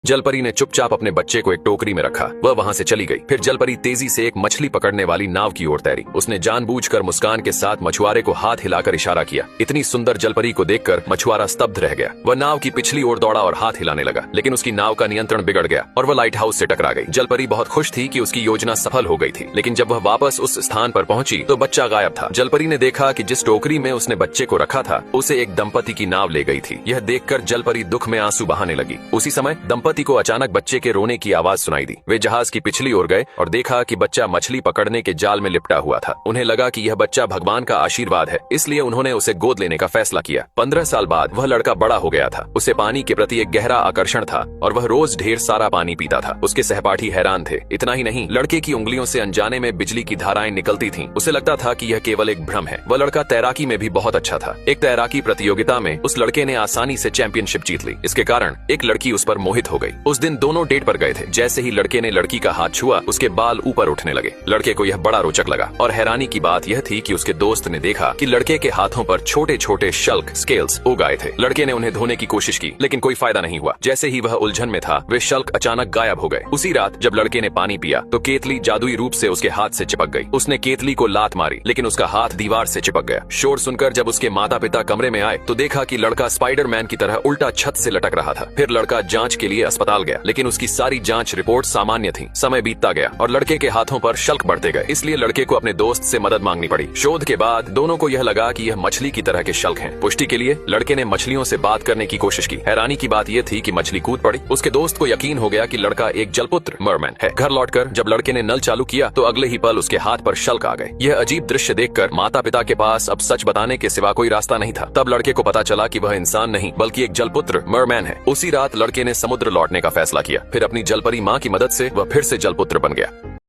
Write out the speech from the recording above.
जलपरी ने चुपचाप अपने बच्चे को एक टोकरी में रखा। वह वहां से चली गई। फिर जलपरी तेजी से एक मछली पकड़ने वाली नाव की ओर तैरी। उसने जानबूझकर मुस्कान के साथ मछुआरे को हाथ हिलाकर इशारा किया। इतनी सुंदर जलपरी को देखकर मछुआरा स्तब्ध रह गया। वह नाव की पिछली ओर दौड़ा और हाथ हिलाने लगा, लेकिन उसकी नाव का नियंत्रण बिगड़ गया और वह लाइट हाउस से टकरा गई। जलपरी बहुत खुश थी कि उसकी योजना सफल हो गई थी, लेकिन जब वह वापस उस स्थान पर पहुंची तो बच्चा गायब था। जलपरी ने देखा कि जिस टोकरी में उसने बच्चे को रखा था उसे एक दंपति की नाव ले गई थी। यह देखकर जलपरी दुख में आंसू बहाने लगी। उसी समय दंपति को अचानक बच्चे के रोने की आवाज सुनाई दी। वे जहाज की पिछली ओर गए और देखा कि बच्चा मछली पकड़ने के जाल में लिपटा हुआ था। उन्हें लगा कि यह बच्चा भगवान का आशीर्वाद है, इसलिए उन्होंने उसे गोद लेने का फैसला किया। 15 साल बाद वह लड़का बड़ा हो गया था। उसे पानी के प्रति एक गहरा आकर्षण था और वह रोज ढेर सारा पानी पीता था। उसके सहपाठी हैरान थे। इतना ही नहीं, लड़के की उंगलियों से अनजाने में बिजली की धाराएं निकलती थीं। उसे लगता था कि यह केवल एक भ्रम है। वह लड़का तैराकी में भी बहुत अच्छा था। एक तैराकी प्रतियोगिता में उस लड़के ने आसानी से चैंपियनशिप जीत ली। इसके कारण एक लड़की उस पर मोहित हो गई। उस दिन दोनों डेट पर गए थे। जैसे ही लड़के ने लड़की का हाथ छुआ, उसके बाल ऊपर उठने लगे। लड़के को यह बड़ा रोचक लगा और हैरानी की बात यह थी कि उसके दोस्त ने देखा कि लड़के के हाथों पर छोटे छोटे शल्क स्केल्स उग आए थे। लड़के ने उन्हें धोने की कोशिश की, लेकिन कोई फायदा नहीं हुआ। जैसे ही वह उलझन में था, वे शल्क अचानक गायब हो गए। उसी रात जब लड़के ने पानी पिया तो केतली जादुई रूप से उसके हाथ से चिपक गई। उसने केतली को लात मारी, लेकिन उसका हाथ दीवार से चिपक गया। शोर सुनकर जब उसके माता पिता कमरे में आए तो देखा कि लड़का स्पाइडरमैन की तरह उल्टा छत से लटक रहा था। फिर लड़का जांच के लिए अस्पताल गया, लेकिन उसकी सारी जांच रिपोर्ट सामान्य थी। समय बीतता गया और लड़के के हाथों पर शल्क बढ़ते गए, इसलिए लड़के को अपने दोस्त से मदद मांगनी पड़ी। शोध के बाद दोनों को यह लगा कि यह मछली की तरह के शल्क हैं। पुष्टि के लिए लड़के ने मछलियों से बात करने की कोशिश की। हैरानी की बात यह थी कि मछली कूद पड़ी। उसके दोस्त को यकीन हो गया कि लड़का एक जलपुत्र मरमैन है। घर लौटकर जब लड़के ने नल चालू किया तो अगले ही पल उसके हाथ पर शल्क आ गए। यह अजीब दृश्य देखकर माता पिता के पास अब सच बताने के सिवा कोई रास्ता नहीं था। तब लड़के को पता चला कि वह इंसान नहीं बल्कि एक जलपुत्र मरमैन है। उसी रात लड़के ने समुद्र लौटने का फैसला किया। फिर अपनी जलपरी माँ की मदद से वह फिर से जलपुत्र बन गया।